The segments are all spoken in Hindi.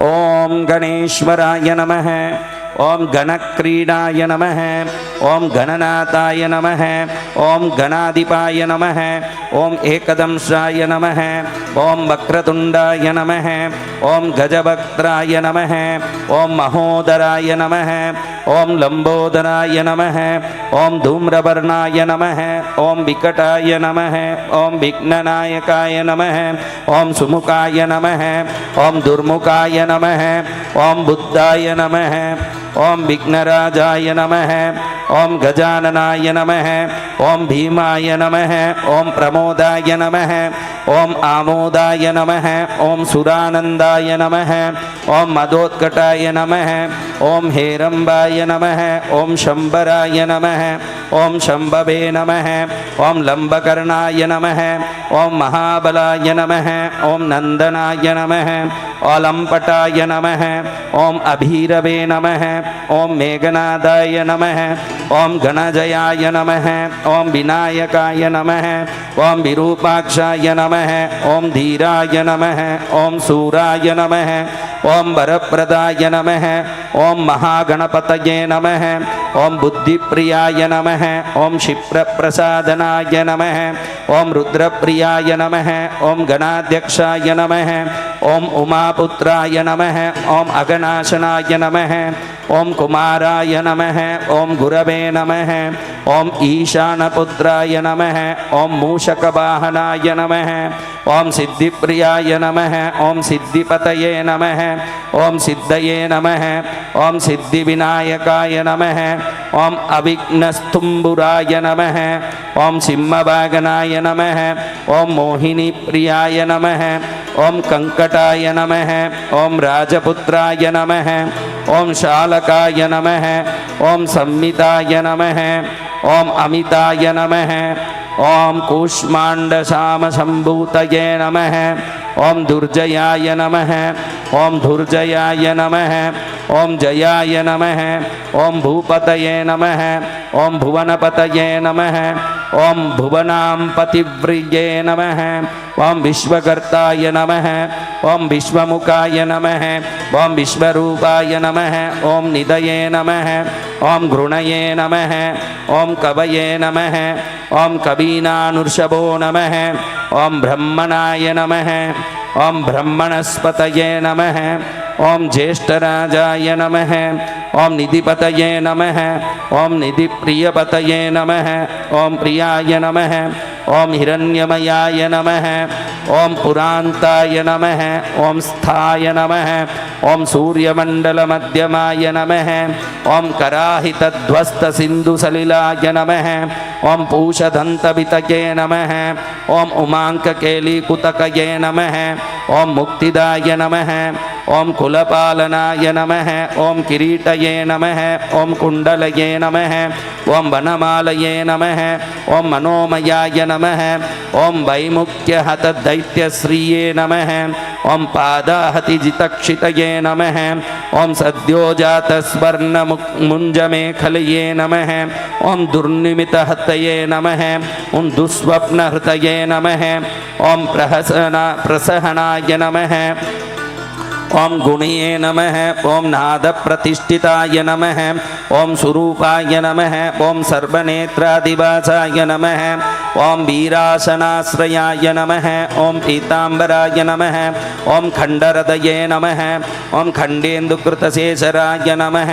ओम गणेश्वराय नमः। ओम गणक्रीडाय नमः। ओम गणनाथाय नमः। ओम गणाधिपाय नमः। ओम एकदंशाय नमः। ओम वक्रतुंडाय नमः। ओम गजवक्त्राय नमः। ओम महोदराय नमः। ओम लंबोदराय नमः। ओम धूम्रवर्णाय नमः। ओम विकटाय नमः। ओम विघ्ननायकाय नमः। ओम सुमुखाय नमः। ओम दुर्मुखाय नमः। ओम बुद्धाय नमः। ओम विघ्नराजाय नमः। ओम गजाननाय नमः। ओम भीमाय नमः। ओम प्रमोदाय नमः। ओम आमोदाय नमः। ओम सुरानंदाय नमः। ओम मदोत्कटाय नमः। ओम हेरंबाय नमः। ओम शंबराय नमः। ओम शंभवे नमः। ओम लंबकर्णाय नमः। ओम महाबलाय नमः। ओम नंदनाय नमः। ओलंपटाय नमः। ओम अभीरवे नमः। ओम मेघनादाय नमः। ओम गणजयाय नमः। ओम विनायकाय नमः। ओम विरूपाक्षाय नमः। ओम धीराय नमः। ओम सूराय नमः। ओम वरप्रदाय नमः। ओम महागणपतये नमः। ओम बुद्धिप्रियाय नमः। ओम क्षिप्रप्रसादनाय नमः। ओम रुद्रप्रियाय नमः। ओम गणाध्यक्षाय नमः। ओम उमापुत्राय नमः। ओम अगनाशनाय नमः। ओम कुमाराय नमः। ओम गुरवे नमः। ओम ईशानपुत्राय नमः। ओम मूषकवाहनाय नमः। ओम सिद्धिप्रियाय नमः। ओम सिद्धिपतये नमः। ओम सिद्धये नमः। ओम सिद्धिविनायकाय नमः। ओम अविघ्नस्तुम्बुराय नमः। ओम सिंहवागनाय नमः। ओम मोहिनी प्रियाय नमः। ओम कंकटाय नमः। ओम राजपुत्राय नमः। ओम शालकाय नमः। ओम संमिताय नमः। ओम अमिताय नमः। ओम कूष्मांडशामशंभूतये नमः। ओम दुर्जयाय नमः। ओम धुर्जयाय नमः। ओम जयाय नमः। ओम भूपतये नमः। ओम भुवनपतये नमः। ओम भुवनांपतिव्रिये नमः। ओम विश्वकर्ताय नमः। ओम विश्वमुखाय नमः। ओम विश्वरूपाय नमः। ओम निधये नमः। ओम घृणये नमः। ओम कवये नमः। ओम कवीनानुर्षभो नमः। ओम ब्रह्मणाय नमः। ओम ब्रह्मणस्पतये नमः। ओम ज्येष्ठराजाय नमः। ओम निधिपतये नमः। ओम निधिप्रियपतये नमः। ओम प्रियाय नमः। ओम हिरण्यमयाय नमः। ओम पुरांताय नमः। ओम स्थाय नमः। ओम सूर्यमंडलमध्यमाय नमः। ओम कराहितध्वस्तसिन्धुसलिलाय नमः। ओम पूषदन्तवितये नमः। ओम उमाङ्ककेलीकुतकये नमः। ओम मुक्तिदाय नमः। ओम कुलपालनाय नमः। ओम किरीटये नमः। ओम कुण्डलये नमः। ओम वनमालये नमः। ओम मनोमयाय नमः। ओम वैमुख्यहतदैत्यश्रिये नमः। ओम पादाहतिजितक्षितये नमः। ओम सद्योजातस्वर्णमुञ्जमेखलये नमः। ओम दुर्निमितहतये नमः। ओम दुःस्वप्नहृतये नमः। ओम प्रसहनाय नमः। ओम गुणये नमः। ओम नादप्रतिष्ठिताय नमः। ओम सुरूपाय नमः। ओम सर्वनेत्रादिवासाय नमः। ओम वीरासनाश्रयाय नमः। ओम पीतांबराय नमः। ओम खंडहृदये नमः। ओम खंडेन्दुकृतशेषराय नमः।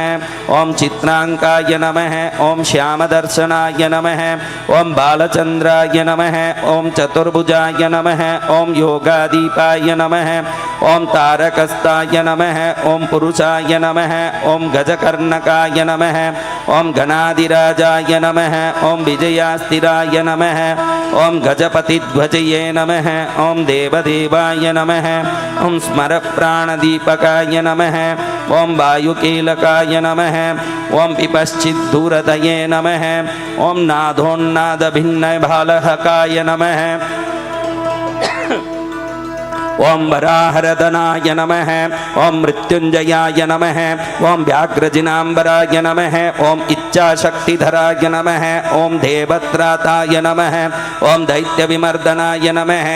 ओम चित्रांकाय नमः। ओम श्यामदर्शनाय नमः। ओम बालचंद्राय नमः। ओम चतुर्भुजाय नमः। ओम योगादीपाय नमः। ओम तारकस्ताय नमः। ओम पुरुषाय नमः। ओम गजकर्णकाय नमः। ओम गणाधिराजाय नमः। ओम विजयास्थिराय नमः। ओम गजपतिध्वजये नमः। ओम देवदेवाय नमः। ओम स्मरप्राणदीपकाय नमः। ओम वायुकीलकाय नमः। ओम विपश्चिद्धूरतये नमः। ओम नादोन्नादभिन्नभालहकाय नमः। ओम वराहरदनाय नमः ओम मृत्युंजयाय नमः ओम व्याघ्रजिनांबराय नमः ओम इच्छाशक्तिधराय नमः ओम देवत्राताय नमः ओम दैत्यविमर्दनाय नमः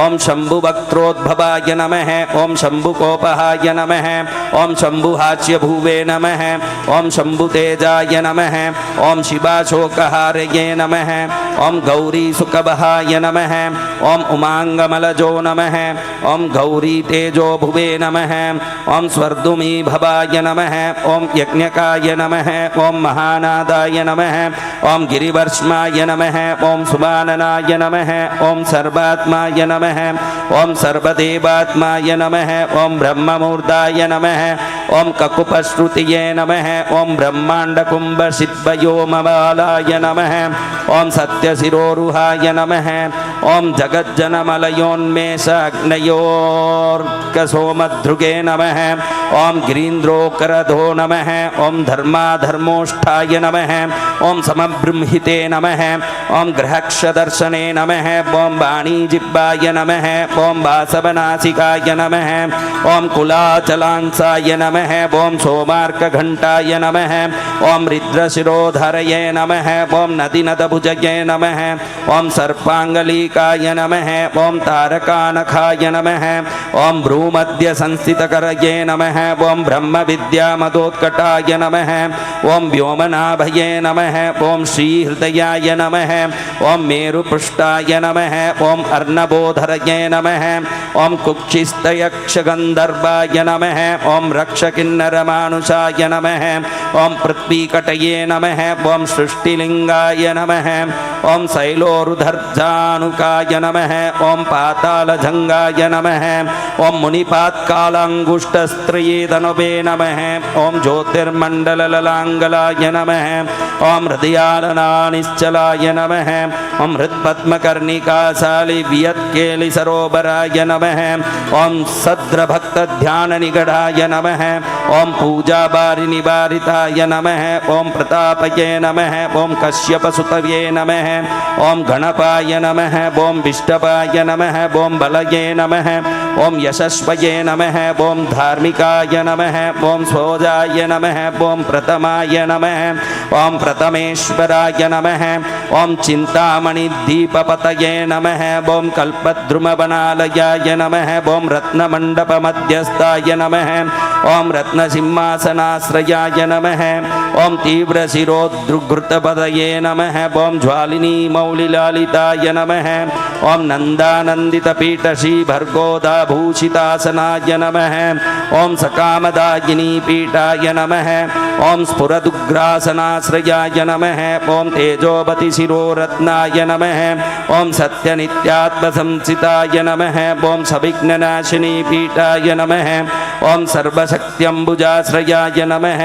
ओम शंभुवक्त्रोद्भवाय नमः ओम शंभुकोपहाय नमः ओम शंभुहाच्यभुवे नमः ओम शंभुतेजाय नमः ओम शिवाशोकहारये नमः ओम गौरीसुकवहाय नमः ओम उमांगमलजो नमः ओम गौरीतेजोभुवे नमः ओम स्वर्दुमी भवाय नमः ओम यज्ञकाय नमः ओम महानादाय नमः ओम गिरिवर्ष्माय नमः ओम सुबाननाय नमः ओम सर्वात्माय नमः ओम सर्वदेवात्माय नमः ओम ब्रह्ममूर्धाय नमः ओम ककुपश्रुतिये नमः ओम ब्रह्माण्डकुम्भशिद्वयोमबालाय नमः ओम सत्यशिरोरुहाय नमः ओम जगज्जनमलयोन्मेषाग्नयोर्कसोमध्रुगे नमः ओम गिरीन्द्रोकरधो नमः ओम धर्माधर्मोष्ठाय नमः ओम समब्रह्मिते नमः ओम ग्रहक्षदर्शने नमः ओम वाणीजिह्वाय नमः ओम वासवनासिकाय नमः ओम कुलाचलांसाय नमः ओम सोमार्कघण्टाय नमः ओम रुद्रशिरोधरये नमः ओम नदीनदभुजये नमः ओम सर्पांगलीकाय नमः ओम तारकानखाय नमः ओम भ्रूमध्यसंस्थितकरये नमः ओम ब्रह्मविद्यामदोत्कटाय नमः ओम व्योमनाभये नमः ओम श्रीहृदयाय नमः ओम मेरुपृष्ठाय नमः ओम अर्णवोधरये नमः ओम कुक्षिस्थयक्षगन्धर्वाय नमः ओम रक्षकिन्नरमानुषाय नमः ओम पृथ्वीकटये नमः ओम सृष्टिलिंगाय नमः ओम शैलोरुधर्जानुकाय नमः ओम पातालजंगाय नमः ओम मुनिपात्कालांगुष्ठस्त्रये धनुवे नमः ओम ज्योतिर्मण्डलललांगलाय नमः ओम हृदयालनानिश्चलाय नमः ओम हृत्पद्मकर्णिकाशालिवियत्केलिसरोवराय नमः ओम सद्रभक्तध्याननिगडाय नमः ओम पूजाबारिनिवारिताय नमः ओम प्रतापये नमः ओम कश्यपसुतये नमः ओम गणपाय नमः ओम विष्टपाय नमः ओम बलये नमः ओम यशस्वये नमः ओम धार्मिकाय नमः ओम स्वोजाय नमः ओम प्रथमाय नमः ओम प्रथमेश्वराय नमः ओम चिन्तामणिदीपपतये नमः ओम कल्पद्रुमवनालयाय नमः ओम रत्नमण्डपमध्यस्थाय नमः ओम रत्नसिंहासनाश्रयाय नमः ओम तीव्रशिरोद्धृतपदये नमः ओम ज्वालिनी मौलिलालिताय नमः ओम नन्दानन्दितपीठश्रीभर्गोदाभूषितासनाय नमः ओम सकामदायिनी पीठाय नमः ओम स्फुरदुग्रासनाश्रयाय नमः ओम तेजोपतिशिरोरत्नाय नमः ओम सत्यनित्यात्मसंसिताय नमः ओम सविघ्ननाशिनी पीठाय नमः ओम सर्वशक्त्यम्बुजाश्रयाय नमः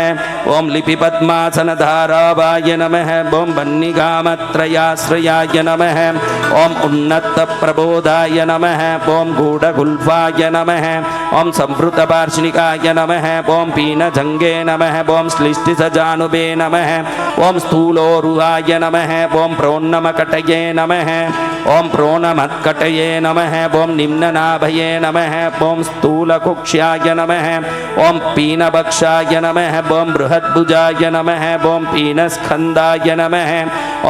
ओम लिपिपद्मासनधारावाय नमः ओम वह्निगामत्रयाश्रयाय नमः ओम उन्नतप्रबोधाय नमः ओम गूढगुल्फाय नमः ओम संवृतपार्ष्णिकाय नमः ओम पीनजंगे नमः ओम श्लिष्टिसजानुबे नमः ओम स्थूलोरुहाय नमः ओम प्रोन्नमकटये नमः ओम प्रोन्नमत्कटये नमः ओम निम्ननाभये नमः ओम स्थूलकुक्ष्याय नमः ओम पीनभक्षाय नमः ओम बृहद्भुजाय नमः ओम पीनस्कन्धाय नमः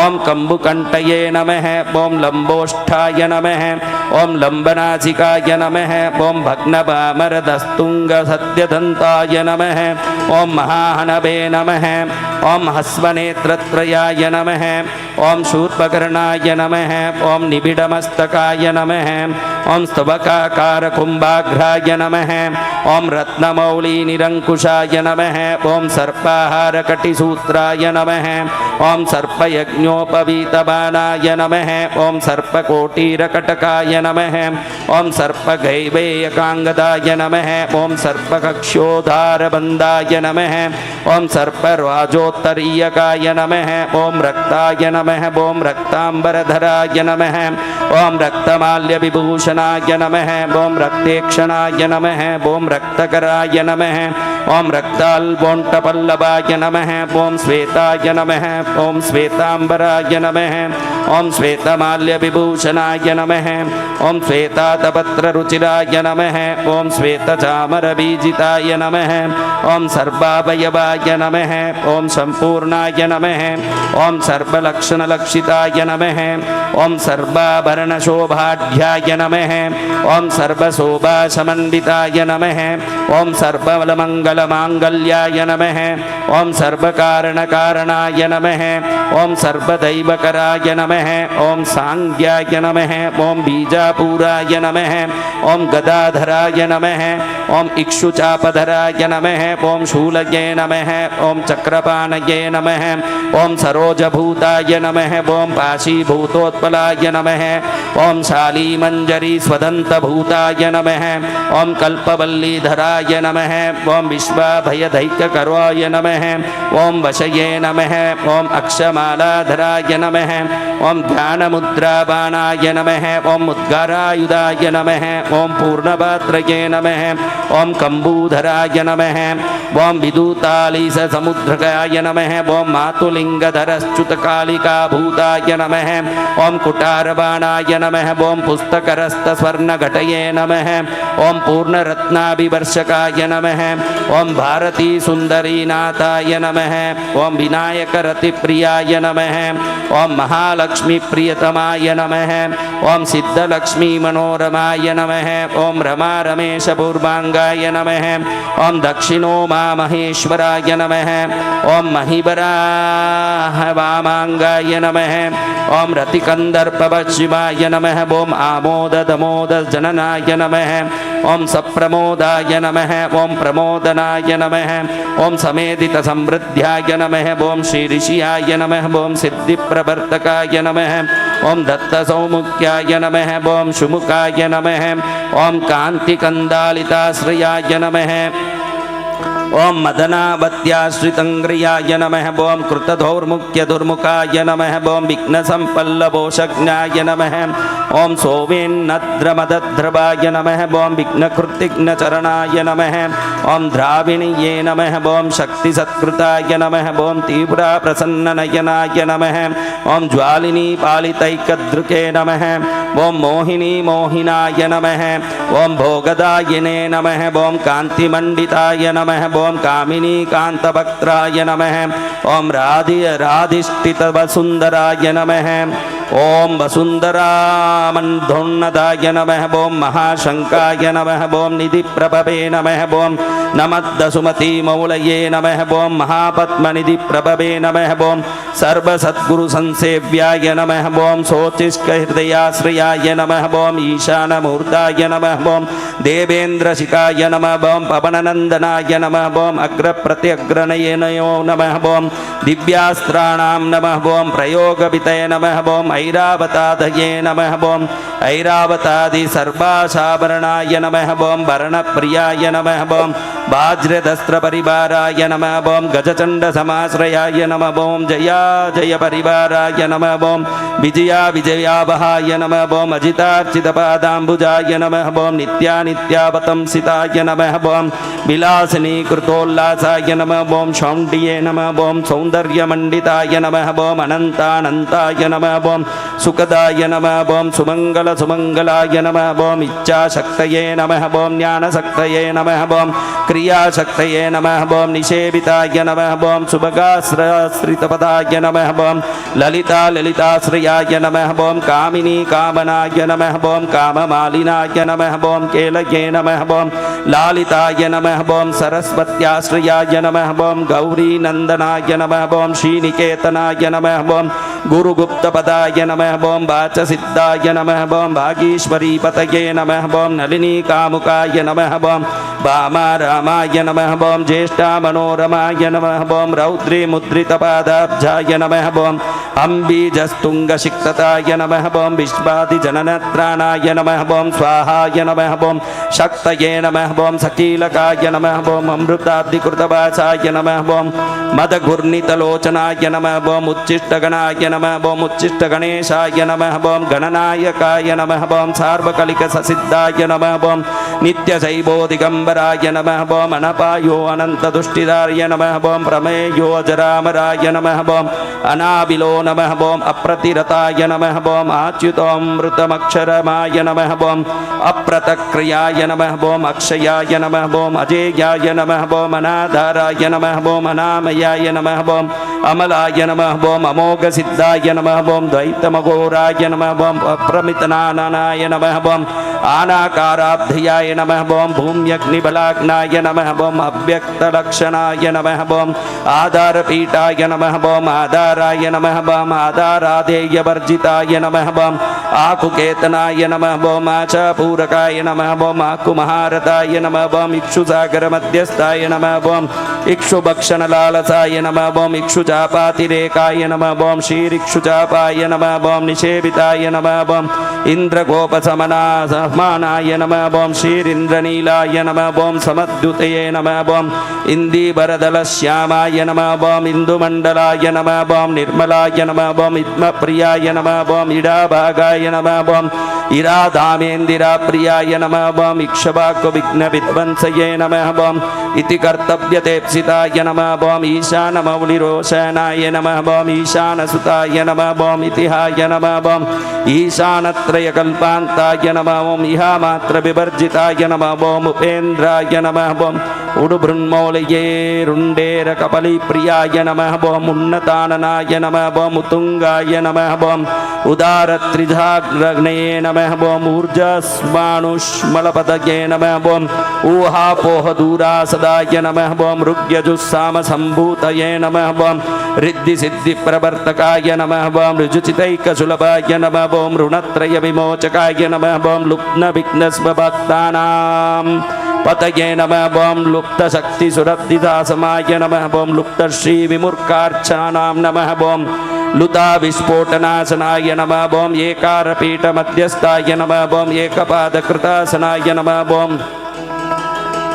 ओम कम्बुकण्टये नमः ओम लम्बोष्ठाय नमः ओम लम्बनासिकाय नमः ओम भग्नपामरदस्तुङ्गसद्यदन्ताय नमः ओम महाहनवे नमः ओम हस्वनेत्रत्रयाय नमः ओम शूर्पकर्णाय नमः ओम निबिडमस्तकाय नमः ओम स्तवकाकारकुम्भाग्राय नमः ओम रत्नमौलिनिरङ्कुशाय नमः ओम सर्पाहारकटिसूत्राय नमः ओम सर्पयज्ञोपवीतबाणाय नमः ओम सर्पकोटीरकटकाय नमः ओम सर्पगैवेयकाङ्गदाय नमः ओम सर्पकक्ष्योधारबन्धाय नमः ओम सर्पराजोत्तरीयकाय नमः ओम रक्ताय नमः ओम रक्तांबरधराय नमः ओम रक्तमाल्यविभूषणाय नमः ओम रक्तेक्षणाय नमः ओम रक्तकराय नमः ओम रक्ताल्बोण्टपल्लवाय नमः ओम श्वेताय नमः ओम श्वेतांबराय नमः ओम श्वेतमाल्यविभूषणाय नमः ओम श्वेतातपत्ररुचिराय नमः ओम श्वेतचामरबीजिताय नमः ओम सर्वावयवाय नमः ओम संपूर्णाय नमः ओम सर्वलक्षणलक्षिताय नमः ओम सर्वाभरणशोभाढ्याय नमः ओम सर्वशोभासमन्विताय नमः ओम सर्वमङ्गलमाङ्गल्याय नमः ओम सर्वकारणकारणाय नमः ओम सर्वदैवकराय नमः ओम सांज्ञाय नमः ओम बीजापुराय नमः ओम गदाधराय नमः ओम इक्षुचापधराय नमः ओम शूलये नमः ओम चक्रपाणये नमः ओम सरोजभूताय नमः ओम पाशीभूतोत्पलाय नमः ओम शालीमञ्जरी स्वदन्तभूताय नमः ओम कल्पवल्लीधराय नमः ओम विश्वाभयदैक्यकराय नमः ओम वशये नमः ओम अक्षमालाधराय नमः ओम ध्यानमुद्राबाणाय नमः ओम उद्गारायुधाय नमः ओम पूर्णपात्रये नमः ओम कम्बूधराय नमः ओम विदूतालीससमुद्रकाय नमः ओम मातुलिङ्गधरश्च्युतकालिकाभूताय नमः ओम कुटारबाणाय नमः ओम पुस्तकरस्तस्वर्णघटये नमः ओम पूर्णरत्नाभिवर्षकाय नमः ओम भारती सुन्दरीनाथाय नमः ओम विनायकरतिप्रियाय नमः ओम महालक्ष्मीप्रियतमाय नमः ओम सिद्धलक्ष्मीमनोरमाय नमः ओम रमारमेशपूर्वाङ्गाय नमः ओम दक्षिणोमामहेश्वराय नमः ओम महिवराहवामाङ्गाय नमः ओम रतिकन्दर्पवशिवाय नमः ओम आमोददमोदजननाय नमः ओम सप्रमोदाय नमः ओम प्रमोदनाय नमः ओम समेधितसमृद्ध्याय नमः ओम श्रीऋषियाय नमः ओम सिद्धिप्रवर्तकाय नमः ओम दत्तसौमुख्याय नमः ओम शुमुखाय नमः ओम कान्तिकन्दालिताश्रयाय नमः ओम मदनावत्याश्रितङ्ग्रियाय नमः ओम कृतधौर्मुख्यदुर्मुखाय नमः ओम विघ्नसम्पल्लवोषज्ञाय नमः ओम सोमेन्नद्रमदद्रवाय नमः ओम विघ्नकृतिघ्नचरणाय नमः ओम द्राविणीये नमः ओम शक्तिसत्कृताय नमः ओम तीव्रप्रसन्ननयनाय नमः ओम ज्वालिनी पालितैकदृके नमः ओम मोहिनी मोहिनाय नमः ओम भोगदायिने नमः ओम कान्तिमण्डिताय नमः ओम कामिनी कांतभक्त्राय नमः ओम राधिष्ठितवसुन्दराय नमः ओम वसुन्धरामन्धोन्नताय नमः ओम महाशंकाय नमः ओम निधिप्रभवे नमः ओम नमद्दसुमतीमौलये नमः ओम महापद्मनिधिप्रभवे नमः ओम सर्वसद्गुरुसंसेव्याय नमः ओम शोचिष्कहृदयाश्रयाय नमः ओम ईशानमूर्ताय नमः ओम देवेन्द्रशिखाय नमः ओम पवननन्दनाय नमः ओम अग्रप्रत्यग्रणयनयो नमः ओम दिव्यास्त्राणां नमः ओम प्रयोगवितये नमः ओम ऐरावतादये नमः ओम ऐरावतादि सर्वासाभरणाय नमः ओम वर्णप्रियाय नमः ओम वाज्रदस्त्रपरिवाराय नमः ओम गजचण्डसमाश्रयाय नमः ओम जया जय परिवाराय नमः ओम विजया विजयावहाय नमः ओम अजितार्चितपादाम्बुजाय नमः ओम नित्यानित्यावतंसिताय नमः ओम विलासिनी कृतोल्लासाय नमः ओम शौण्डिये नमः ओम सौन्दर्यमण्डिताय नमः ओम अनन्तानन्ताय नमः ओम सुखदाय नमः ओम सुमंगल सुमंगलाय नमः ओम इच्छाशक्तये नमः ओम ज्ञानशक्तये नमः ओम क्रियाशक्तये नमः ओम निषेविताय नमः ओम सुभगाश्रितपदाय नमः ओम ललिता ललिताश्रयाय नमः ओम कामिनी कामनाय नमः ओम काममालिनाय नमः ओम केलये नमः ओम लालिताय नमः ओम सरस्वत्याश्रयाय नमः ओम गौरी नंदनाय नमः ओम श्रीनिकेतनाय नमः ओम गुरुगुप्तपदाय नमः ओम वाचसिद्धाय नमः ओम भागीश्वरीपतये नमः ओम नलिनी कामुकाय नमः ओम वामारामाय नमः ओम ज्येष्ठामनोरमाय नमः ओम रौद्री मुद्रितपादाब्जाय नमः ओम अम्बीजस्तुङ्गसिक्तताय नमः ओम विश्वादिजननत्राणाय नमः ओम स्वाहाय नमः ओम शक्तये नमः ओम सकीलकाय नमः ओम अमृताब्धिकृतवासाय नमः ओम मदघूर्णितलोचनाय नमः ओम उच्छिष्टगणाय नमः ओम उच्चिष्ट गणेशाय नमः ओम गणनायकाय नमः ओम सार्वकलिक ससिद्धाय नमः ओम नित्य शैवोदिगंबराय नमः ओम अनपायो अनंत दुष्टिदाय नमः ओम प्रमेयो जरामराय नमः ओम अनाबिलो नमः ओम अप्रतिरताय नमः ओम अच्युतमृतमक्षरमाय नमः ओम अप्रतक्रियाय नमः ओम अक्षयाय नमः ओम अजेयाय नमः ओम अनाधाराय नमः ओम अनामयाय नमः ओम अमलाय नमः ओम अमोघसिद्धाय नमः ओम द्वैतमघोराय नमः ओम अप्रमितनानाय नमः ओम आनाकाराब्धियाय नमः ओम भूम्यग्निबलाग्नाय नमः ओम अव्यक्तलक्षणाय नमः ओम आधारपीठाय नमः ओम आधाराय नमः ओम आधाराधेयवर्जिताय नमः ओम आकुकेतनाय नमः ओम आचापूरकाय नमः ओम आकुमहारताय नमः ओम इक्षुसागरमध्यस्थाय नमः ओम इक्षुभक्षणलालसाय नमः ओम इक्षुचापातिरेकाय नमः ओम श्रीरिक्षुचापाय नमः ओम निषेविताय नमः ओम इन्द्रगोपसमनाय नमः ओम श्रीरिन्द्रनीलाय नमः ओम समद्युतये नमः ओम इन्दीवरदलश्यामाय नमः ओम इन्दुमण्डलाय नमः ओम निर्मलाय नमः ओम इत्मप्रियाय नमः ओम इडाभागाय नमः ओम इराधामेन्दिराप्रियाय नमः ओम इक्षवाकुविघ्नविध्वंसये नमः ओम इति कर्तव्यतेप्सिताय नमः ओम ईशानमौलिरोशनाय नमः ओम ईशानसुताय नमः ओम इतिहाय नमः ओम ईशानत्रयकल्पान्ताय नमः ओम इहामात्रविवर्जिताय नमः ओम उपेन्द्राय नमः ओम उडुबृन्मौलये रुण्डेरकपलिप्रियाय नमः ओम उन्नताननाय नमः ओम उत्तुङ्गाय नमः ओम उदारत्रिधाग्रग्नये नमः ओम ऊर्जस्मानुष्मलपदये नमः ओम ऊहापोहदूरासदाय नमः ओम ऋग्यजुस्सामसम्भूतये नमः ओम रिद्धिसिद्धिप्रवर्तकाय नमः ओम ऋजुचितैकसुलभाय नमः ओम ऋणत्रयविमोचकाय नमः ओम लुप्तविघ्नस्वभक्तानां पतये नमः ओम लुप्तशक्तिसुरब्धिदासमाय नमः ओम लुप्तश्रीविमुर्कार्चनानां नमः ओम लुताविस्फोटनाशनाय नमः ओम एकारपीठमध्यस्थाय नमः ओम एकपादकृतासनाय नमः ओम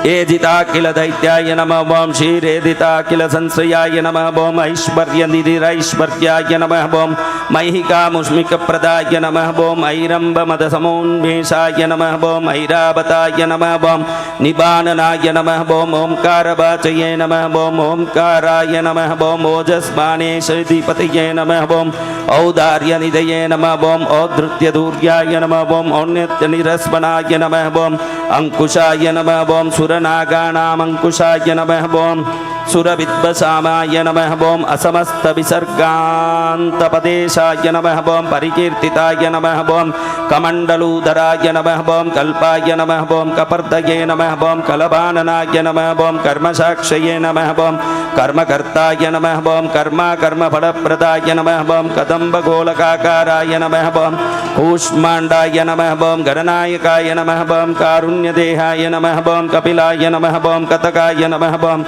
एजिताखिल दैत्याय नमः ओम क्षीरेदिताखिल संश्रयाय नमः ओम ऐश्वर्यनिधिरैश्वर्याय नमः ओम मैहिकामुष्मिकप्रदाय नमः ओम ऐरम्बमदसमोन्मेषाय नमः ओम ऐरावताय नमः ओम निबाननाय नमः ओम ओंकारवाचये नमः ओम ओंकाराय नमः ओम ओजस्मानेशधिपतये नमः ओम औदार्यनिधये नमः ओम औद्धृत्यधूर्याय नमः ओम औन्नत्यनिरस्मनाय नमः ओम अंकुशाय नमः ओम सुरनागानामंकुशाय नमः ओम सुरविद्वसामाय नमः ओम असमस्तविसर्गान्तपदेशाय नमः ओम परिकीर्तिताय नमः ओम कमण्डलूधराय नमः ओम कल्पाय नमः ओम कपर्दये नमः ओम कलबाननाय नमः ओम कर्मसाक्षये नमः ओम कर्मकर्ताय नमः ओम कर्मफलप्रदाय नमः ओम कदम्बगोलकाकाराय नमः ओम कूष्माण्डाय नमः ओम गणनायकाय नमः ओम कारुण्यदेहाय नमः ओम कपिलाय नमः ओम कतकाय नमः ओम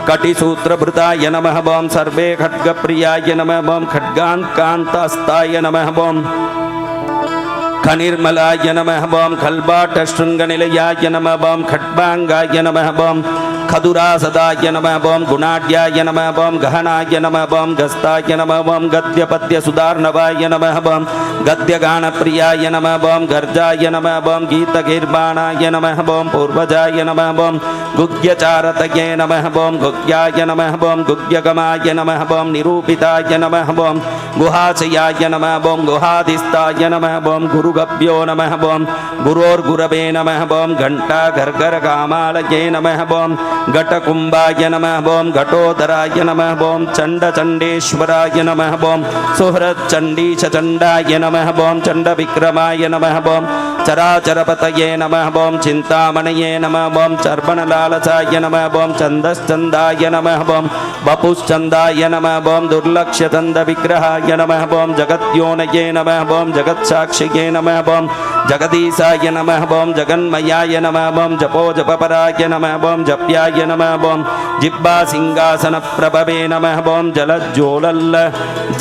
कटिसूत्रभृताय नमः ओम सर्वे खड्गप्रियाय नमः ओम खड्गान्कान्तस्ताय नमः ओम खनिर्मलाय नमः ओम खल्बाटशृङ्गनिलयाय नमः ओम खड्बाङ्गाय नमः ओम खदुरासदाय नमः ओम गुणाढ्याय नमः ओम गहनाय नमः ओम गस्ताय नमः ओम गद्यपद्यसुधार्णवाय नमः ओम गद्यगानप्रियाय नमः ओम गर्जाय नमः ओम गीतगीर्बाणाय नमः ओम पूर्वजाय नमः ओम गुह्यचारतये नमः ओम गुह्याय नमः ओम गुह्यगमाय नमः ओम निरूपिताय नमः ओम गुहाशयाय नमः ओम गुहाधिस्थाय नमः ओम गुरुगभ्यो नमः ओम गुरोर्गुरवे नमः ओम घण्टाघर्घरकामालये नमः ओम घटकुम्भाय नमः ओम घटोदराय नमः ओम चण्डचण्डेश्वराय नमः ओम सुहृच्चण्डीशचण्डाय नमः ओम चण्डविक्रमाय नमः ओम चराचरपतये नमः ओम चिन्तामणये नमः ओम चर्वणलालसाय नमः ओम छन्दश्चन्दाय नमः ओम वपुश्चन्दाय नमः ओम दुर्लक्ष्यचन्दविग्रहाय नमः ओम जगद्योनये नमः ओम जगत्साक्षिये नमः ओम जगदीशाय नमः ओम जगन्मयाय नमः ओम जपोजपपराय नमः ओम जप्याय नमः ओम जिह्वासिंहासनप्रभवे नमः ओम जलज्ज्वलल्ल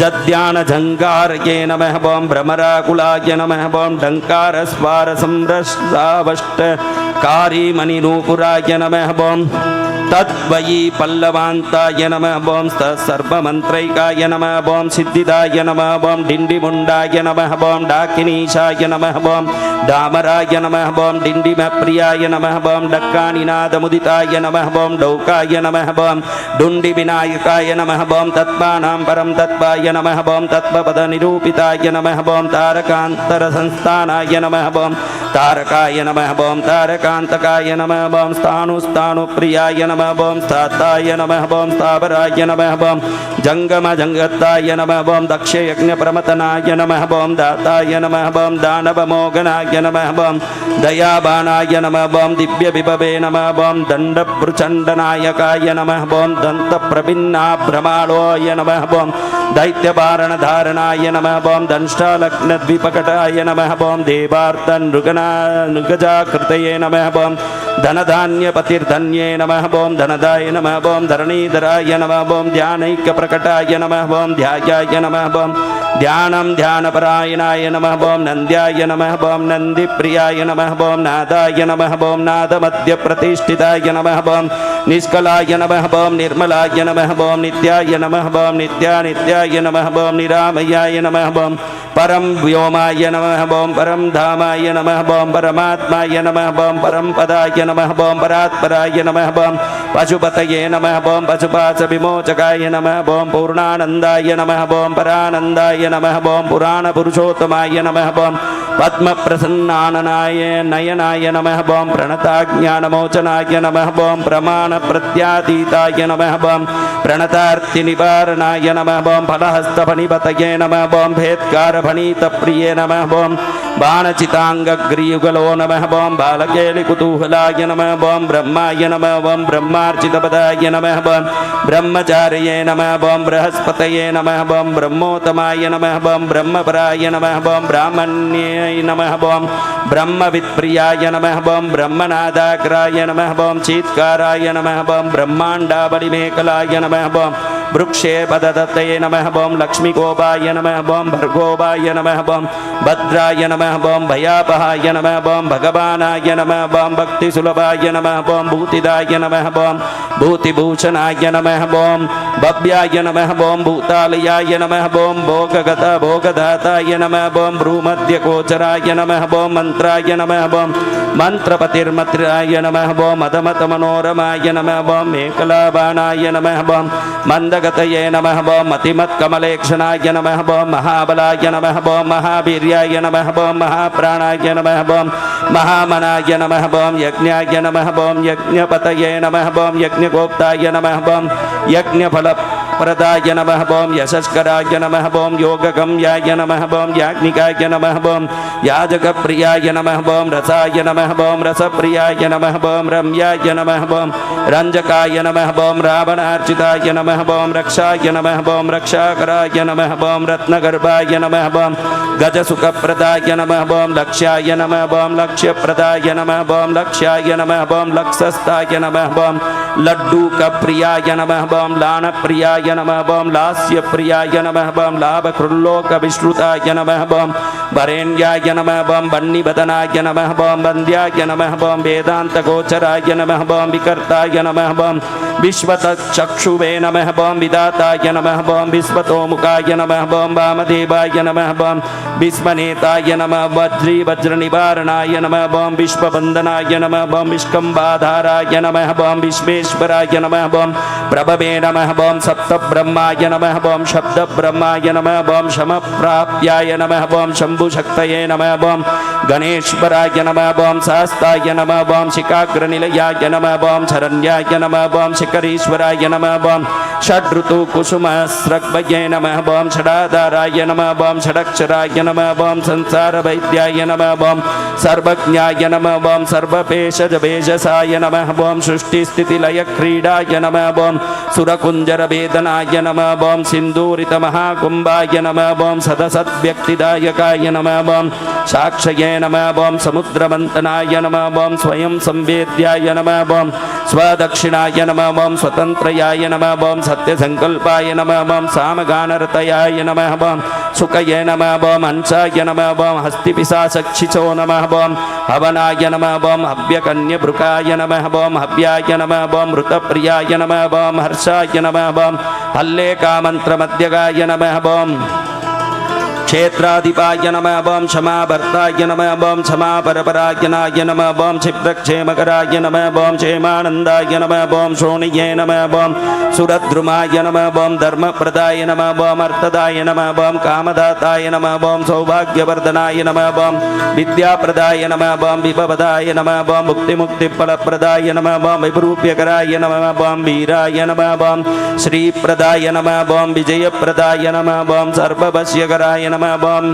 जद्यानझङ्कारये नमः ओम भ्रमराकुलाय नमः ओम डङ्कारस्वारसंरसावष्टकारीमणिनूपुराय नमः ओम तद्वयी पल्लवान्ताय नमः ओं सर्वमन्त्रैकाय नमः ओं सिद्धिदाय नमः ओं डिण्डिमुण्डाय नमः ओं डाकिनीशाय नमः ओं डामराय नमः ओं डिण्डिमप्रियाय नमः ओं डक्कानिनादमुदिताय नमः ओं डौकाय नमः ओं डुण्डिविनायकाय नमः ओं तत्त्वानां परं तत्त्वाय नमः ओं तत्त्वपदनिरूपिताय नमः ओं तारकान्तरसंस्थानाय नमः ओं तारकाय नमः ओं तारकान्तकाय नमः ओं स्थाणुप्रियाय नमः ओं स्थाताय नमः ओं स्थावराय नमः ओं जङ्गमजङ्गत्ताय नमः ओं दक्षयज्ञप्रमतनाय नमः ओं दाताय नमः ओं दानवमोगनाय नमः ओं दयाबाणाय नमः ओं दिव्यविभवे नमः ओं दण्डप्रचण्डनायकाय नमः ओं दन्तप्रभिन्नाभ्रमाणोय नमः ओं दैत्यपारणधारणाय नमः ओं दंष्टालग्नद्विपकटाय नमः ओं देवार्तनृगजाकृतये नमः ओं धनधान्यपतिर्धन्ये नमः ओं धनदाय नमः ओं धरणीधराय नमः ओं ध्यानैक्यप्रकटाय नमः ओं ध्यायाय नमः ओं ध्यानं ध्यानपरायणाय नमः ओं नन्द्याय नमः ओं नन्दिप्रियाय नमः ओं नादाय नमः ओं नादमध्यप्रतिष्ठिताय नमः ओं निष्कलाय नमः ओं निर्मलाय नमः ओं नित्याय नमः ओं नित्यानित्याय नमः ओं निरामयाय नमः ओं परं व्योमाय नमः ओं परं धामाय नमः ओं परमात्माय नमः ओं परं पदाय नमः ओं परात्पराय नमः ओं पशुपतये नमः ओं पशुपाशविमोचकाय नमः ओं पूर्णानन्दाय नमः ओं परानन्दाय नमः ओं पुराणपुरुषोत्तमाय नमः ओं पद्मप्रसन्नाननाय नयनाय नमः ओं प्रणताज्ञानमोचनाय नमः ओं प्रमाणप्रत्यातीताय नमः ओं प्रणतार्तिनिवारणाय नमः ओं फलहस्तफणिपतये नमः ओं भेत्कारफणीतप्रिये नमः ओं बाणचिताङ्गग्रीयुगलो नमः ओं बालकेलिकुतूहलाय नमः ओं ब्रह्माय नमः ओं ब्रह्मार्चितपदाय नमः ओं ब्रह्मचार्ये नमः ओं बृहस्पतये नमः ओं ब्रह्मोत्तमाय नमः ओं ब्रह्मपराय नमः ओं ब्राह्मण्ये नमः ओं ब्रह्मवित्प्रियाय नमः ओं ब्रह्मनादाग्राय नमः ओं चीत्काराय नमः ओं ब्रह्माण्डाबलिमेकलाय नमः ओं वृक्षे पददत्तये नमः ओं लक्ष्मीगोपाय नमः ओं भर्गोपाय नमः ओं भद्राय नमः ओं भयापहाय नमः ओं भगवानाय नमः ओं भक्तिसुलभाय नमः ओं भूतिदाय नमः ओं भूतिभूषणाय नमः ओं भव्याय नमः ओं भूतालयाय नमः ओं भोगदाताय नमः ओं भ्रूमध्यगोचराय नमः ओं मन्त्राय नमः ओं मन्त्रपतिर्मत्राय नमः ओं मदमतमनोरमाय नमः ओं मेखलाबाणाय नमः ओं मन्दगतये नमः ओं मतिमत्कमलेक्षणाय नमः ओं महाबलाय नमः ओं महावीर्याय नमः ओं महाप्राणाय नमः ओं महामनाय नमः ओं यज्ञाय नमः ओं यज्ञपतये नमः ओं यज्ञगोप्ताय नमः ओं यज्ञफलप्रदाय नमः ओं यशस्कराय नमः ओं योगगम्याय नमः ओं याज्ञिकाय नमः ओं याजकप्रियाय नमः ओं रसाय नमः ओं रसप्रियाय नमः ओं रम्याय नमः ओं रञ्जकाय नमः ओं रावणार्चिताय नमः ओं रक्षाय नमः ओं रक्षाकराय नमः ओं रत्नगर्भाय नमः ओं गजसुखप्रदाय नमः ओं लक्ष्याय नमः ओं लक्ष्यप्रदाय नमः ओं लक्ष्याय नमः ओं लक्षस्ताय नमः ओं लड्डूकप्रियाय नमः ओं लानप्रियाय नमः ओं लास्यप्रियाय नमः ओं लाभकृल्लोकविश्रुताय नमः ओं वरेण्याय नमः ओं बन्निबदनाय नमः ओं वन्द्याय नमः ओं वेदान्तगोचराय नमः ओं विकर्ताय नमः ओं विश्वतचक्षुवे नमः ओं विदाताय नमः ओं विश्वतोमुखाय नमः ओं वामदेवाय नमः ओं विश्वनेताय नमः वज्रनिवारणाय नमः ओं विश्ववन्दनाय नमः ओं विष्कम्बाधाराय नमः ओं विश्वेश्वराय नमः ओं प्रभवे नमः ओं सप्तब्रह्माय नमः ओं शब्दब्रह्माय नमः ओं शमप्राप्याय नमः ओं शम्भुशक्तये नमः ओं गणेश्वराय नमः ओं शास्ताय नमः ओं शिखाग्रनिलयाय नमः ओं शरण्याय नमः ओं शिखरीश्वराय नमः ओं षड्ऋतुकुसुमस्रग्भये नमः ओं षडाधाराय नमः ओं षडक्षराय नमः ओं संसारवैद्याय नमः ओं सर्वज्ञाय नमः ओं सर्वपेशजभेषसाय नमः ओं सृष्टिस्थितिलयक्रीडाय नमः ओं सुरकुञ्जरवेदना पुराणाय नमः ओम सिंदूरित महाकुंभाय नमः ओम सदसद्व्यक्तिदायकाय नमः ओम साक्षये नमः ओम समुद्रमंथनाय नमः ओम स्वयं संवेद्याय नमः ओम स्वदक्षिणाय नमः ओम स्वतंत्रयाय नमः ओम सत्यसंकल्पाय नमः ओम सामगानरतयाय नमः ओम सुखये नमः ओम हंसाय नमः ओम हस्तिपिशाचक्षिचो नमः ओम हवनाय नमः ओम हव्यकन्यभृकाय नमः ओम हव्याय नमः ओम मृतप्रियाय नमः ओम हर्षाय नमः ओम हल्लेकामन्त्रमध्यगाय नमः ओम क्षेत्राधिपाय नमः ओम क्षमाभर्ताय नमः ओम क्षमापरपरायणाय नमः ओम क्षिप्रक्षेमकराय नमः ओम क्षेमानन्दाय नमः ओम शोणिये नमः ओम सुरद्रुमाय नमः ओम धर्मप्रदाय नमः ओम अर्थदाय नमः ओम कामदाताय नमः ओम सौभाग्यवर्धनाय नमः ओम विद्याप्रदाय नमः ओम विभवदाय नमः ओम मुक्तिमुक्तिफलप्रदाय नमः ओम विभरूप्यकराय नमः ओम वीराय नमः ओम श्रीप्रदाय नमः ओम विजयप्रदाय नमः ओम सर्ववश्यकराय नमः ओम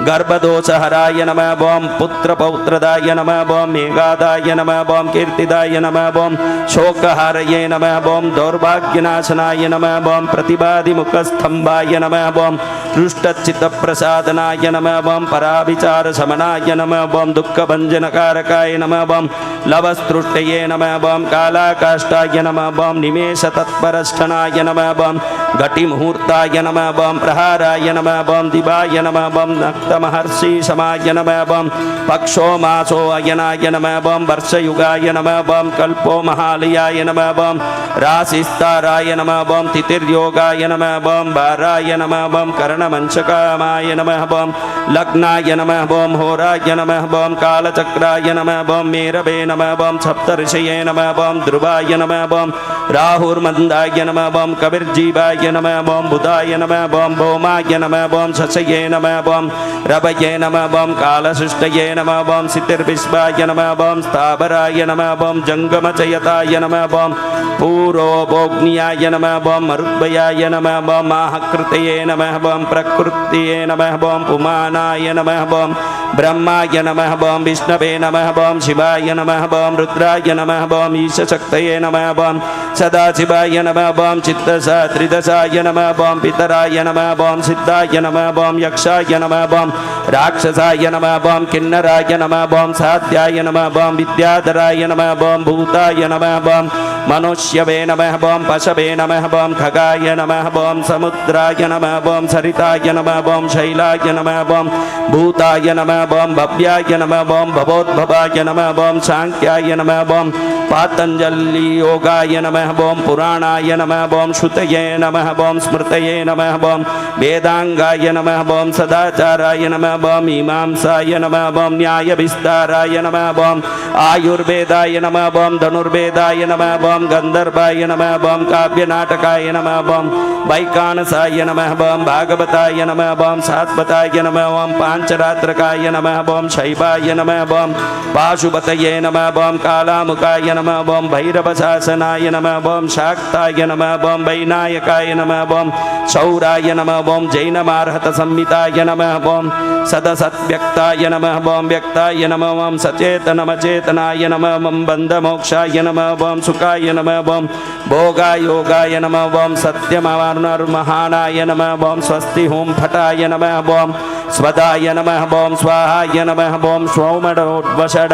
गर्भदोषहराय नमः ओम पुत्रपौत्रदाय नमः ओम मेघादाय नमः ओम कीर्तिदाय नमः ओम शोकहारये नमः ओम दौर्भाग्यनाशनाय नमः ओम प्रतिबाधिमुखस्तंभाय नमः ओम दुष्टचित्तप्रसादनाय नमः ओम पराविचारशमनाय नमः ओम दुःखभञ्जनकारकाय नमः ओम लवस्तृष्टये नमः ओम कालाकाष्ठाय नमः ओम निमेषतत्परष्ठनाय नमः ओम घटिमुहूर्ताय नमः ओम प्रहाराय नमः ओम दिवाय नमः ओम नक्तमहर्षि समाय नमः ओम पक्षो मासो अयनाय नमः ओम वर्षयुगाय नमः ओम कल्पो महालयाय नमः ओम राशिस्ताराय नमः ओम तिथिर्योगाय नमः ओम बाराय नमः ओम करणमंशकामाय नमः ओम लग्नाय नमः ओम होराय नमः ओम कालचक्राय नमः ओम मेरवे नमः ओम सप्तऋषये नमः ओम ध्रुवाय नमः ओम राहुर्मन्दाय नमः ओम कविर्जीवाय नमः ओम बुधाय नमः ओम भौमाय नमः ओम शशये नमः ओम रवये नमः ओम कालसृष्टये नमः ओम सितिर्विश्वाय नमः ओम स्थावराय नमः ओम जंगमचयताय नमः ओम पूरोभोग्नियाय नमः ओम मरुद्भयाय नमः ओम माहकृतये नमः ओम प्रकृतये नमः ओम पुमानाय नमः ओम ब्रह्माय नमः ओम विष्णवे नमः ओम शिवाय नमः ओम रुद्राय नमः ओम ईशशक्तये नमः ओम सदाशिवाय नमः ओम चित्तसा त्रिदशाय नमः ओम पितराय नमः ओम सिद्धाय नमः ओम यक्षाय नमः ओम राक्षसाय नमः ओम किन्नराय नमः ओम साध्याय नमः ओम विद्याधराय नमः ओम भूताय नमः ओम मनुष्यवे नमः ओम पशवे नमः ओम खगाय नमः ओम समुद्राय नमः ओम सरिताय नमः ओम शैलाय नमः ओम भूताय नमः ओम भव्याय नमः ओम भवोद्भवाय नमः ओम सांख्याय नमः ओम पातंजलि योगाय नमः ओम पुराणाय नमः ओम श्रुतये नमः ओम स्मृतये नमः ओम वेदांगाय नमः ओम सदाचाराय नमः ओम मीमांसाय नमः ओम न्यायविस्ताराय नमः ओम आयुर्वेदाय नमः ओम धनुर्वेदाय नमः ओम गंधर्वाय नमः ओम काव्यनाटकाय नमः ओम वैकानसाय नमः ओम भागवताय नमः ओम सात्वताय नमः ओम पांचरात्रकाय नमः ओम शैवाय नमः ओम पाशुपतये नमः ओम कालामुखाय नमः ओम भैरवशासनाय नमः ओम शाक्ताय नमः ओम वैनायकाय नमः ओम शौराय नमः ओम जैनमार्हत संहिताय नमः ओम सदसद्व्यक्ताय नमः ओम व्यक्ताय नमः ओम सचेतनमचेतनाय नमः ओम बन्धमोक्षाय नमः ओम सुखाय नमः ओम भोगायोगाय नमः ओम सत्यमवर्णर्महानाय नमः ओम स्वस्ति होम फटाय नमः ओम स्वदाय नमः ओम स्वाहाय नमः ओम स्वौमडोद्वषड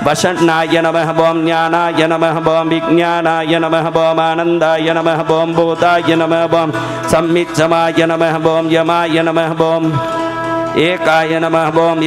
वषण्णाय नमः ओम ज्ञानाय नमः ओम विज्ञानाय नमः ओम आनन्दाय नमः ओम बोधाय नमः ओम सम्मिच्छमाय नमः ओम यमाय नमः ओम एकाय नमः ओम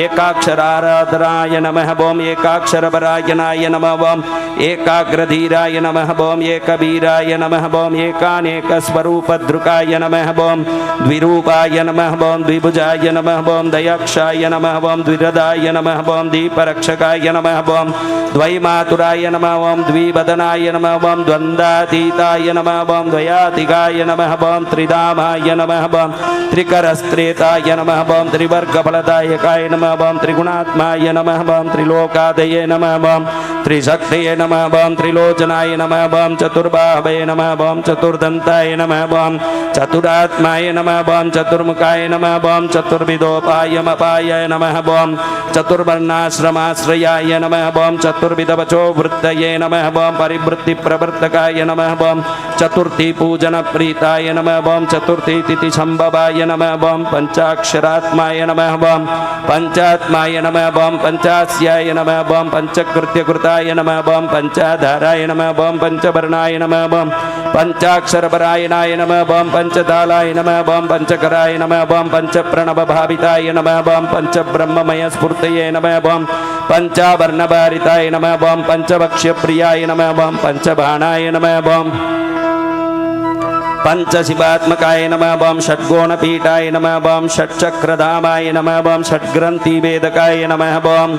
एकाक्षराराधराय नमः ओम एकाक्षरपरायणाय नमः ओम एकाग्रधीराय नमः ओम एकवीराय नमः ओम एकानेकस्वरूपधृकाय नमः ओम द्विरूपाय नमः ओम द्विभुजाय नमः ओम दयाक्षाय नमः ओम द्विरदाय नमः ओम दीपरक्षकाय नमः ओम द्वैमातुराय नमः ओम द्विवदनाय नमः ओम द्वन्द्वातीताय नमः ओम द्वयातिकाय नमः ओम त्रिधामाय नमः ओम त्रिकरस त्रयस्त्रेताय नमः बम त्रिवर्गफलदायकाय नमः बम त्रिगुणात्माय नमः बम त्रिलोकादये नमः बम त्रिशक्तये नमः बम त्रिलोचनाय नमः बम चतुर्बाहवे नमः बम चतुर्दन्ताय नमः बम चतुरात्माय नमः बम चतुर्मुखाय नमः बम चतुर्विदोपायमपाय नमः बम चतुर्वर्णाश्रमाश्रयाय नमः बम चतुर्विधवचो वृत्तये नमः बम परिवृत्ति प्रवर्तकाय नमः बम चतुर्थी पूजन प्रीताय नमः बम चतुर्थी तिथि संभवाय नमः बम पंचाक्षरात्माय नमः बम पंचात्माय नमः बम पंचास्याय नमः बम पंचकृत्यकृताय नमः बम पंचाधाराय नमः बम पंचवर्णाय नमः बम पंचाक्षरपरायणाय नमः बम पंचतालाय नमः बम पंचकराय नमः बम पंचप्रणवभाविताय नमः बम पंचब्रह्ममय स्फूर्तये नमः बम पंचावर्णभारिताय नमः बम पंचभक्ष्यप्रियाय नमः बम पंचबाणाय नमः बम पंचशिवात्मकाय नमः बम षड्गोणपीठाय नमः बम षट्चक्रधामाय नमः बम षड्ग्रन्थिवेदकाय नमः बम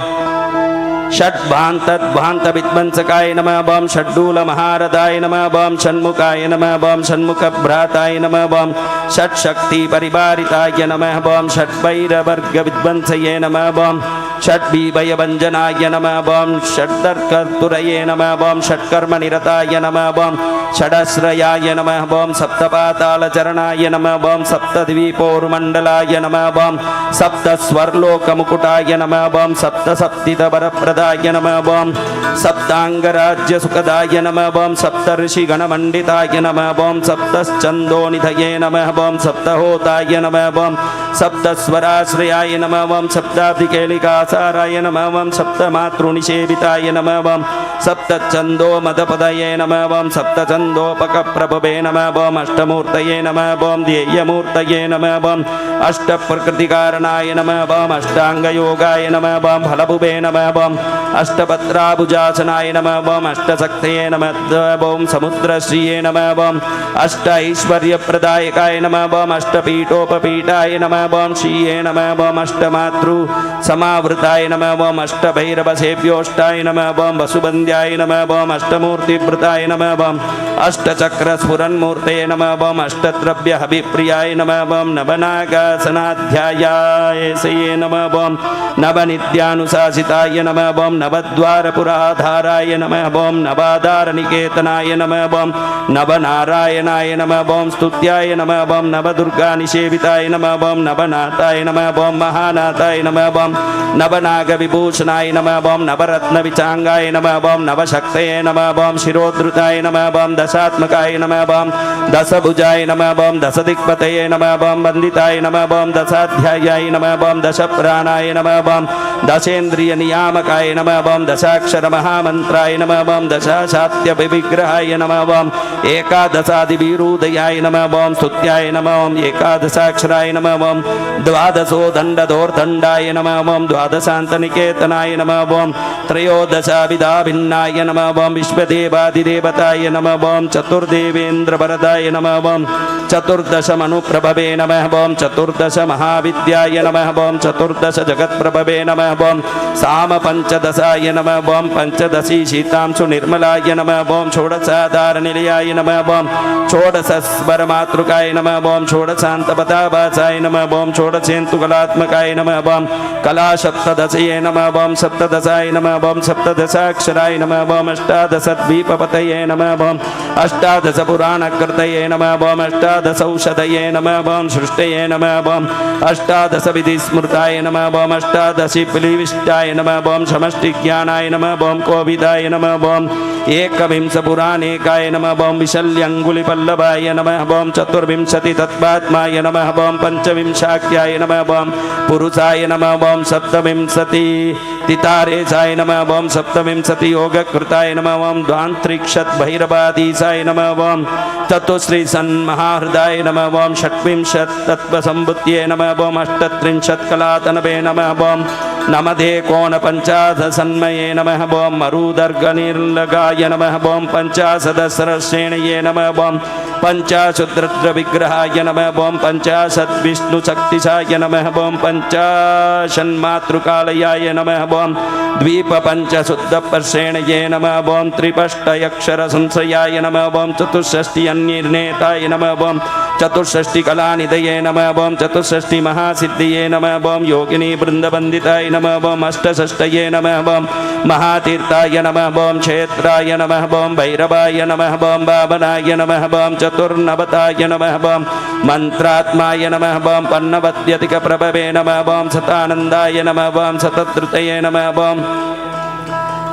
षड्भांत विध्वंसकाय नमः बम षड्डूलमहारथाय नमः बम षण्मुखाय नमः बम षण्मुखभ्राताय नमः बम षट्शक्ति परिवारिताय नमः बम षड्भैरवर्ग विध्वंसये नमः बम षड्विभयभञ्जनाय नमः बम षड्दर्कतुरये नमः बम षट्कर्मनिरताय नमः बम षडश्रयाय नमः बम सप्तपातालचरणाय नमः बम सप्तद्वीपोर्मण्डलाय नमः बम सप्तस्वर्लोकमुकुटाय नमः बम सप्तसप्तितवरप्रदाय नमः बम सप्ताङ्गराज्यसुखदाय नमः बम सप्तऋषिगणमण्डिताय नमः बम सप्तश्चन्दोनिधये नमः बम सप्तहोताय नमः बम सप्तस्वराश्रयाय नमः बम सप्ताब्दिकेलिकासाराय नमः बम सप्तमातृनिषेविताय नमः बम सप्तचन्दो मदपदये नमः बम सप्तचन्दोपकप्रभवे नमः बम अष्टमूर्तये नमः बम ध्येयमूर्तये नमः बम अष्टप्रकृतिकारणाय नमः बम अष्टाङ्गयोगाय नमः बम फलभुवे नमः बम अष्टपत्राभुजासनाय नमः बम अष्टशक्तये नमः बम समुद्रश्रिये नमः बम अष्ट ऐश्वर्यप्रदायकाय नमः बम अष्टपीठोपपीठाय नमः बम श्रिये नमः बम अष्टमातृ समावृताय नमः बम अष्टभैरवसेव्योष्टाय नमः बम वसुबन्ध्याय नमः बम अष्टमूर्तिवृताय नमः बम अष्टचक्रस्फुरन्मूर्तये नमः बम अष्टद्रव्यहविप्रियाय नमः बम नवनागासनाध्यायाय सये नमः बम नवनित्यानुशासिताय नमः बम नवद्वारपुराधाराय नमः बम नवाधारनिकेतनाय नमः बम नवनारायणाय नमः बम स्तुत्याय नमः बम नवदुर्गानिषेविताय नमः बम नवनाथाय नमः बम महानाथाय नमः बम नवनागविभूषणाय नमः बम नवरत्नविचाङ्गाय नमः बम नवशक्तये नमः बम शिरोद्धृताय नमः बम दशात्मकाय नमः बम दशभुजाय नमः बम दशदिक्पतये नमः बम वन्दिताय नमः बम दशाध्यायाय नमः बम दशप्राणाय नमः बम दशेन्द्रियनियामकाय नमः बम दशाक्षरमहामन्त्राय नमः बम दशाशात्यविग्रहाय नमः बम एकादशादिविरुदयाय नमः बम स्तुत्याय नमः बम एकादशाक्षराय नमः बम द्वादशो दण्डदोर्दण्डाय नमः बम द्वादशान्तनिकेतनाय नमः बम त्रयोदशाविधाभिन्नाय नमः बम विश्वदेवादिदेवताय नमः बम चतुर्देवेन्द्रवरदाय नमः बम चतुर्दशमनुप्रभवे नमः बम चतुर्दशमहाविद्याय नमः बम चतुर्दशजगत्प्रभवे नमः बम सामपञ्चदशाय नमः बम पञ्चदशी शीतांशु निर्मलाय नमः बम षोडशाधारनिलयाय नमः बम षोडशस्वरमातृकाय नमः बम षोडशान्तपदाभासाय नमः बम षोडशेन्तुकलात्मकाय नमः बम कलासप्तदशये नमः बम सप्तदशाय नमः बम सप्तदशाक्षराय नमः बम अष्टादशद्वीपपतये नमः बम अष्टादशपुराणकृतये नमः बम अष्टादशौषधये नमः बम सृष्टये नमः बम अष्टादशविधिस्मृताय नमः बम अष्टादशिपिलिविष्टाय नमः बम समष्टिज्ञानाय नमः बम कोविदाय नमः बम एकविंशपुराणेकाय नमः बम विशल्यङ्गुलिपल्लवाय नमः बम चतुर्विंशतितत्त्वात्माय नमः बम पञ्चविंशाख्याय नमः बम पुरुषाय नमः बम सप्तविंशति तितारेशाय नमः बम सप्तविंशतियोगकृताय नमः बम द्वान्त्रिक्षद्भैरवाधीशाय नमः बम चतुश्रीसन्महाहृदाय नमः बम षट्विंशत्तत्त्वसम्बुद्ध्ये नमः बम अष्टत्रिंशत्कलातनवे नमः बम नमदे कोणपञ्चाशन्मये नमः बम मरुदर्गनिर्लगाय नमः बम पञ्चाशदस्रश्रेणये नमः बम पंचाशुद्रुद्रविग्रहाय नमः ओम पंचाशद्विष्णुशक्तिशाय नमः ओम पंचाशन्मातृकालयाय नमः ओम द्वीपपञ्चशुद्धपर्षेणये नमः ओम त्रिपष्टयक्षरसंश्रयाय नमः ओम चतुष्षष्टि अन्निर्णेताय नमः ओम चतुष्षष्टिकलानिधये नमः ओम चतुष्षष्टि महासिद्धिये नमः ओम योगिनी वृन्दवन्दिताय नमः ओम अष्टषष्टये नमः ओम महातीर्थाय नमः ओम क्षेत्राय नमः ओम भैरवाय नमः ओम बाबनाय नमः ओम चतुर्नवताय नमः ओम मंत्रात्माय नमः ओम पन्नवत्यधिकप्रभवे नमः ओम सतानन्दाय नमः ओम सतधृतये नमः ओम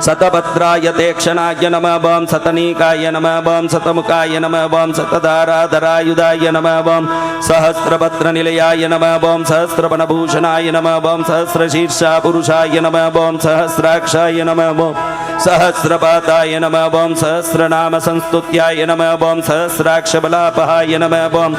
शतभद्राय तेक्षणाय नमः ओम शतनीकाय नमः ओम शतमुखाय नमः ओम शतधाराधरायुधाय नमः ओम सहस्रभद्रनिलयाय नमः ओम सहस्रवनभूषणाय नमः ओम सहस्रशीर्षा पुरुषाय नमः ओम सहस्राक्षाय नमः ओम सहस्रपादाय नमः ओम सहस्रनाम संस्तुत्याय नमः ओम सहस्राक्षबलापहाय नमः ओम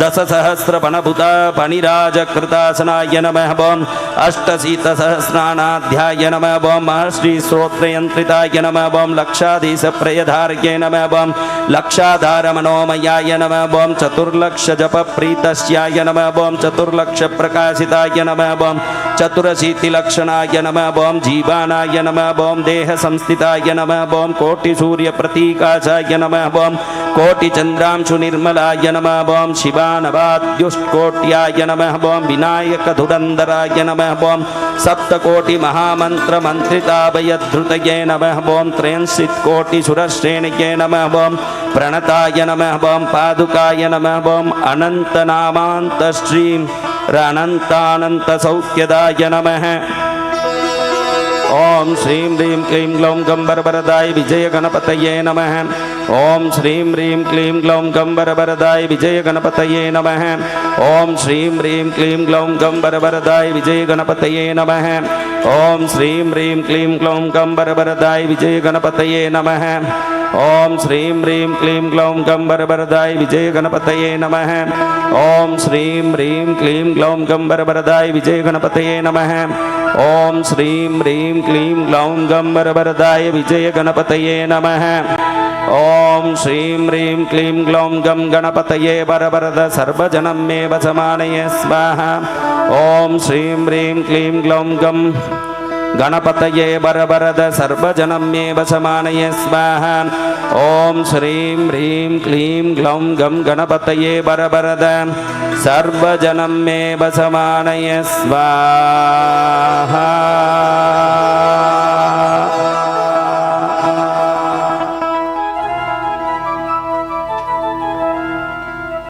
दशसहस्रपणभुता पणिराजकृतासनाय नमः ओम अष्टशीतसहस्राणाध्याय नमः ओम महर्षि श्रोत्रयन्त्रिताय नमः ओम लक्षाधीशप्रयधार्ये नमः ओम लक्षाधारमनोमयाय नमः ओम चतुर्लक्षजपप्रीतस्याय नमः ओम चतुर्लक्षप्रकाशिताय नमः ओम चतुरशीतिलक्षणाय नमः ओम जीवानाय नमः ओम देहसंस्थिताय नमः ओम कोटिसूर्यप्रतीकाशाय नमः ओम कोटिचन्द्रांशुनिर्मलाय नमः ओम शिवानवाद्युष्कोट्याय नमः ओम विनायकधुरन्धराय नमः ओम सप्तकोटिमहामन्त्रमन्त्रिताभयधृतये नमः ओम त्रयंशितकोटिसुरश्रेणिये नमः ओम प्रणताय नमः ओम पादुकाय नमः ओम अनन्तनामान्तश्रीं अनन्तानन्तसौख्यदाय नमः ओम श्रीं ह्रीं क्लीं ग्लौं गंबरवरदाय विजय गणपतये नमः ओम श्रीं ह्रीं क्लीं ग्लौं गंबरवरदाय विजय गणपतये नमः ओम श्रीं ह्रीं क्लीं ग्लौं गंबरवरदाय विजय गणपतये नमः ओम श्रीं ह्रीं क्लीं ग्लौं गंबरवरदाय विजय गणपतये नमः ओम श्रीं ह्रीं क्लीं ग्लौं गंबरवरदाय विजय गणपतये नमः ओम श्रीं ह्रीं क्लीं ग्लौं गंबरवरदाय विजय गणपतये नमः ओम श्रीं ह्रीं क्लीं ग्लौं गंबरवरदाय विजय गणपतये नमः ओम श्रीं ह्रीं क्लीं ग्लौं गं गणपतये वरवरद सर्वजनं मे वसमानय स्वाहा ओम श्रीं ह्रीं क्लीं ग्लौं गं गणपतये वरवरद सर्वजनं मे वसमानय स्वाहा ओम श्रीं ह्रीं क्लीं ग्लौं गं गणपतये वरवरद सर्वजनं मे वसमानय स्वाहा।